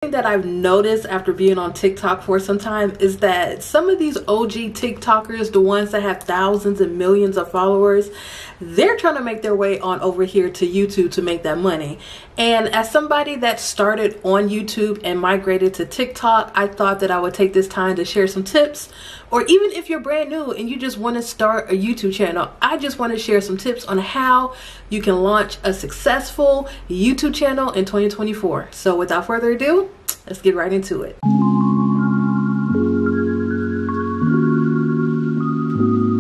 That I've noticed after being on TikTok for some time is that some of these OG TikTokers, the ones that have thousands and millions of followers, they're trying to make their way on over here to YouTube to make that money. And as somebody that started on YouTube and migrated to TikTok, I thought that I would take this time to share some tips. Or even if you're brand new and you just want to start a YouTube channel, I just want to share some tips on how you can launch a successful YouTube channel in 2024. So without further ado, let's get right into it.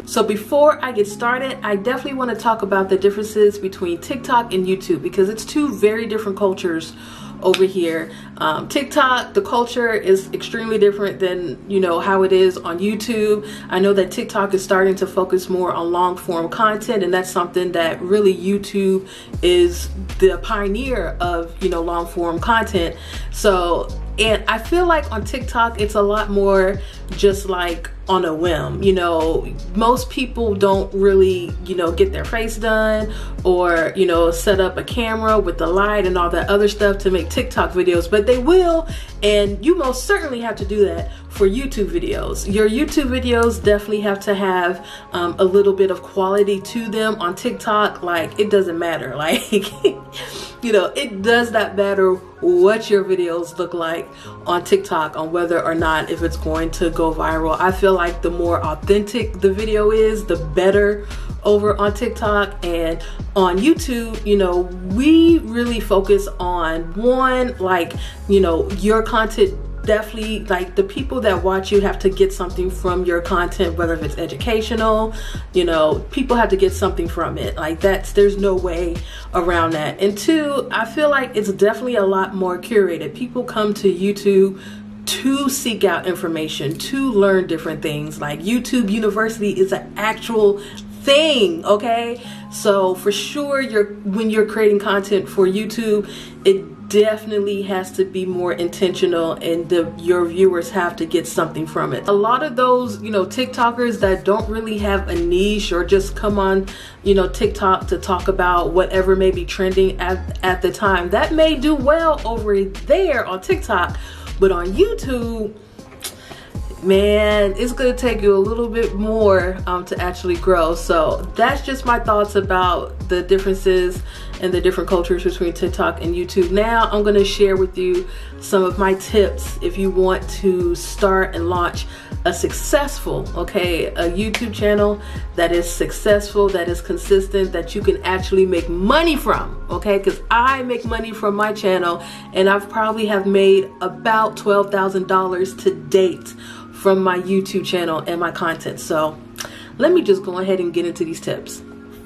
So before I get started, I definitely want to talk about the differences between TikTok and YouTube, because it's two very different cultures over here. TikTok, the culture is extremely different than, you know, how it is on YouTube. I know that TikTok is starting to focus more on long form content, and that's something that really YouTube is the pioneer of, you know, long form content. So, and I feel like on TikTok, it's a lot more just like on a whim. You know, most people don't really, you know, get their face done or, you know, set up a camera with the light and all that other stuff to make TikTok videos, but they will. And you most certainly have to do that for YouTube videos. Your YouTube videos definitely have to have a little bit of quality to them. On TikTok, like, it doesn't matter. Like, you know, it does not matter what your videos look like on TikTok, on whether or not if it's going to go viral. I feel like the more authentic the video is, the better over on TikTok. And on YouTube, you know, we really focus on one, like, you know, your content. Definitely, like, the people that watch you have to get something from your content, whether if it's educational, you know, people have to get something from it. Like, there's no way around that. And two, I feel like it's definitely a lot more curated. People come to YouTube to seek out information, to learn different things. Like, YouTube University is an actual thing, okay? So for sure, when you're creating content for YouTube, it definitely has to be more intentional, and your viewers have to get something from it. A lot of those, you know, TikTokers that don't really have a niche or just come on, you know, TikTok to talk about whatever may be trending at the time, that may do well over there on TikTok, but on YouTube, man, it's gonna take you a little bit more to actually grow. So that's just my thoughts about the differences and the different cultures between TikTok and YouTube. Now I'm gonna share with you some of my tips if you want to start and launch a successful, a YouTube channel that is successful, that is consistent, that you can actually make money from, okay? Because I make money from my channel, and I've probably have made about $12,000 to date from my YouTube channel and my content. So let me just go ahead and get into these tips.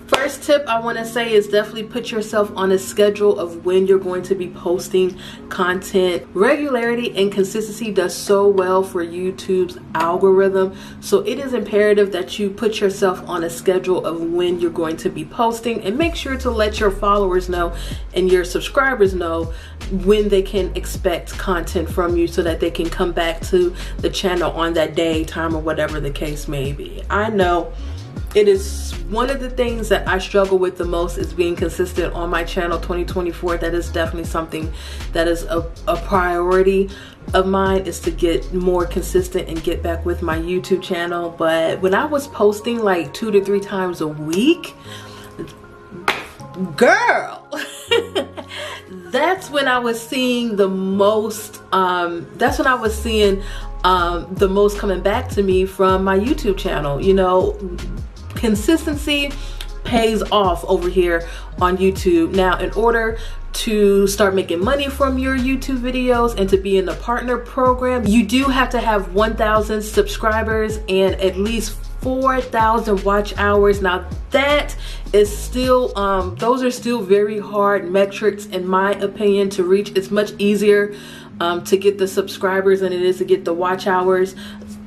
First tip I want to say is definitely put yourself on a schedule of when you're going to be posting content. Regularity and consistency does so well for YouTube's algorithm. So it is imperative that you put yourself on a schedule of when you're going to be posting, and make sure to let your followers know and your subscribers know when they can expect content from you, so that they can come back to the channel on that day, time, or whatever the case may be. I know it is one of the things that I struggle with the most, is being consistent on my channel. 2024, that is definitely something that is a priority of mine, is to get more consistent and get back with my YouTube channel. But when I was posting like 2 to 3 times a week, girl, that's when I was seeing the most, that's when I was seeing the most coming back to me from my YouTube channel. You know, consistency pays off over here on YouTube. Now, in order to start making money from your YouTube videos and to be in the partner program, you do have to have 1,000 subscribers and at least 4,000 watch hours. Now that is still, those are still very hard metrics in my opinion to reach. It's much easier to get the subscribers than it is to get the watch hours.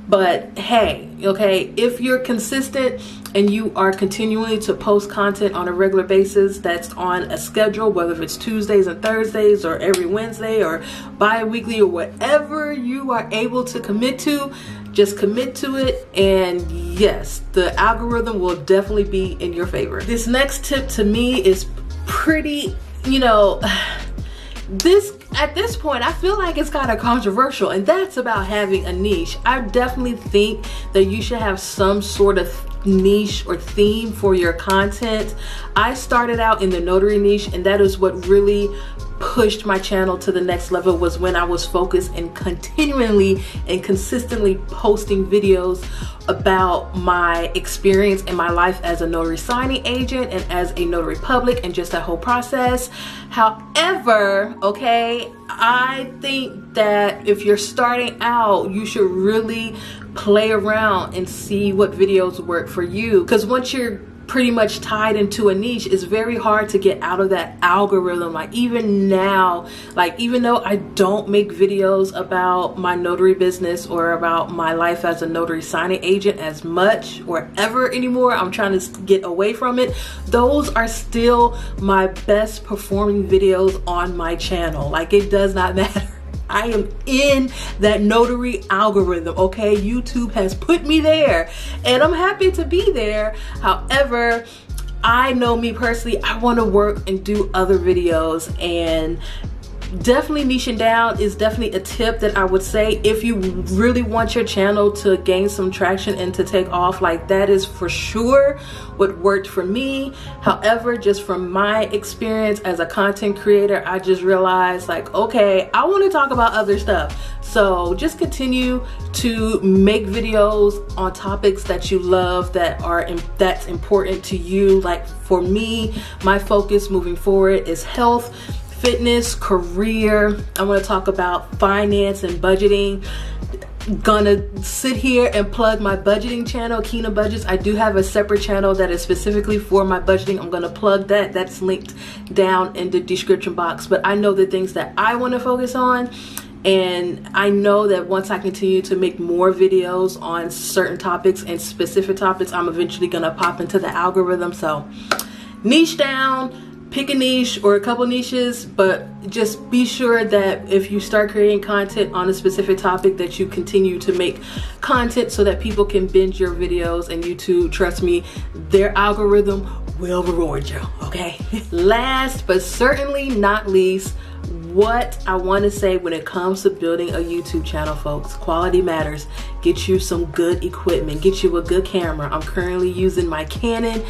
But hey, okay, if you're consistent and you are continuing to post content on a regular basis that's on a schedule, whether it's Tuesdays and Thursdays or every Wednesday or bi-weekly or whatever you are able to commit to, just commit to it, and yes, the algorithm will definitely be in your favor. This next tip to me is pretty, you know, this at this point, I feel like it's kind of controversial, and that's about having a niche. I definitely think that you should have some sort of niche or theme for your content. I started out in the notary niche, and that is what really pushed my channel to the next level, was when I was focused and continually and consistently posting videos about my experience in my life as a notary signing agent and as a notary public and just that whole process. However, okay, I think that if you're starting out, you should really play around and see what videos work for you, because once you're pretty much tied into a niche, it's very hard to get out of that algorithm. Like even now, like even though I don't make videos about my notary business or about my life as a notary signing agent as much or ever anymore, I'm trying to get away from it. Those are still my best performing videos on my channel. Like it does not matter. I am in that notary algorithm, okay? YouTube has put me there and I'm happy to be there. However, I know me personally, I want to work and do other videos, and definitely niching down is definitely a tip that I would say if you really want your channel to gain some traction and to take off. Like that is for sure what worked for me. However, just from my experience as a content creator, I just realized like, okay, I want to talk about other stuff. So just continue to make videos on topics that you love, that's important to you. Like for me, my focus moving forward is health, fitness, career. I want to talk about finance and budgeting. Gonna sit here and plug my budgeting channel, Keena Budgets. I do have a separate channel that is specifically for my budgeting. I'm gonna plug that. That's linked down in the description box. But I know the things that I want to focus on, and I know that once I continue to make more videos on certain topics and specific topics, I'm eventually gonna pop into the algorithm. So niche down. Pick a niche or a couple niches, but just be sure that if you start creating content on a specific topic, that you continue to make content so that people can binge your videos. And YouTube, trust me, their algorithm will reward you, okay? Last but certainly not least, what I want to say when it comes to building a YouTube channel, folks, quality matters. Get you some good equipment, get you a good camera. I'm currently using my Canon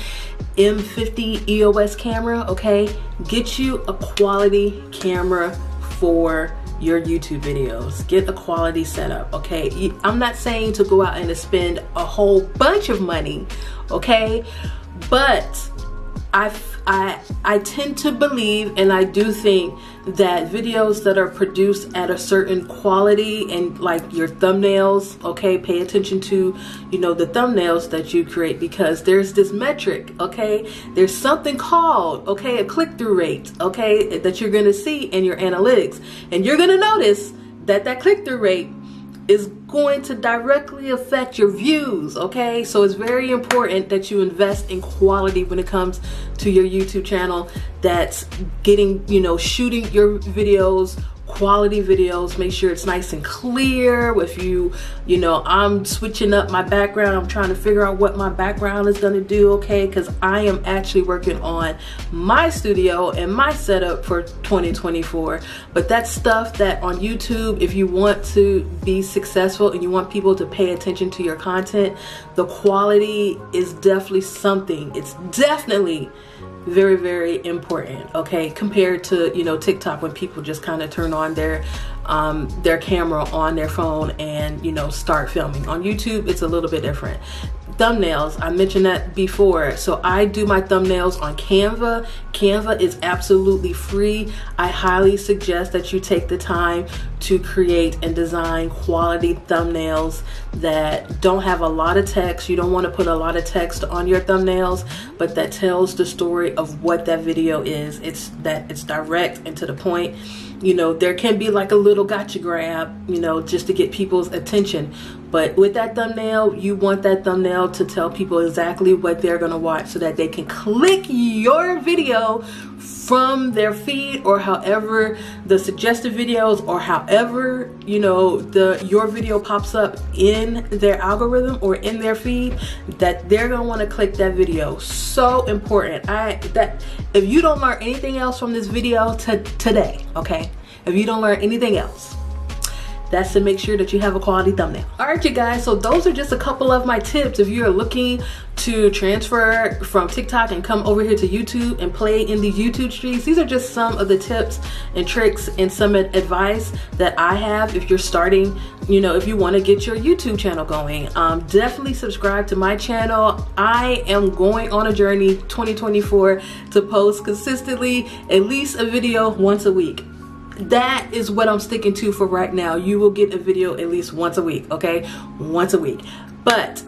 M50 EOS camera, okay? Get you a quality camera for your YouTube videos. Get a quality setup, okay? I'm not saying to go out and to spend a whole bunch of money, okay? But I tend to believe, and I do think that videos that are produced at a certain quality, and like your thumbnails, okay, pay attention to, you know, the thumbnails that you create, because there's this metric, okay, there's something called, okay, a click-through rate, okay, that you're gonna see in your analytics, and you're gonna notice that that click-through rate is going to directly affect your views, okay? So it's very important that you invest in quality when it comes to your YouTube channel. That's getting, you know, shooting your videos, quality videos. Make sure it's nice and clear. If you know, I'm switching up my background. I'm trying to figure out what my background is gonna do, okay? Because I am actually working on my studio and my setup for 2024. But that's stuff that on YouTube, if you want to be successful and you want people to pay attention to your content, the quality is definitely something. It's definitely very, very important, okay, compared to, you know, TikTok, when people just kind of turn on their camera on their phone and, you know, start filming. On YouTube, it's a little bit different. Thumbnails, I mentioned that before. So I do my thumbnails on Canva. Canva is absolutely free. I highly suggest that you take the time to create and design quality thumbnails that don't have a lot of text. You don't want to put a lot of text on your thumbnails, but that tells the story of what that video is. It's direct and to the point. You know, there can be like a little gotcha grab, you know, just to get people's attention. But with that thumbnail, you want that thumbnail to tell people exactly what they're going to watch, so that they can click your video from their feed, or however the suggested videos, or however, you know, your video pops up in their algorithm or in their feed, that they're going to want to click that video. So important. That if you don't learn anything else from this video today, okay, if you don't learn anything else, that's to make sure that you have a quality thumbnail. All right, you guys, so those are just a couple of my tips if you're looking to transfer from TikTok and come over here to YouTube and play in these YouTube streets. These are just some of the tips and tricks and some advice that I have if you're starting, you know, if you want to get your YouTube channel going. Definitely subscribe to my channel. I am going on a journey 2024 to post consistently at least a video once a week. That is what I'm sticking to for right now. You will get a video at least once a week, okay? Once a week. But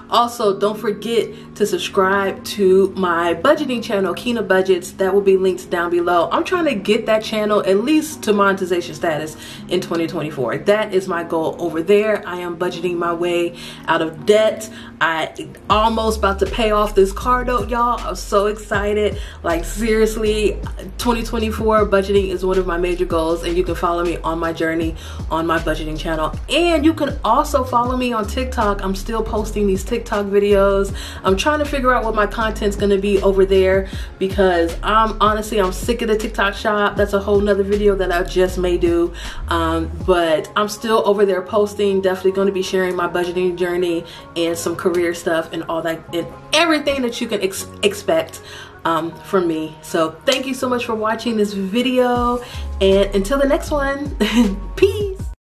also don't forget to subscribe to my budgeting channel, Keena Budgets. That will be linked down below. I'm trying to get that channel at least to monetization status in 2024. That is my goal over there. I am budgeting my way out of debt. I almost about to pay off this car note, y'all. I'm so excited. Like, seriously, 2024 budgeting is one of my major goals, and you can follow me on my journey on my budgeting channel. And you can also follow me on TikTok. I'm still posting these TikTok videos. I'm trying to figure out what my content's gonna be over there, because I'm sick of the TikTok shop. That's a whole nother video that I just may do. But I'm still over there posting, definitely gonna be sharing my budgeting journey and some career stuff and all that and everything that you can expect from me. So thank you so much for watching this video, and until the next one, peace.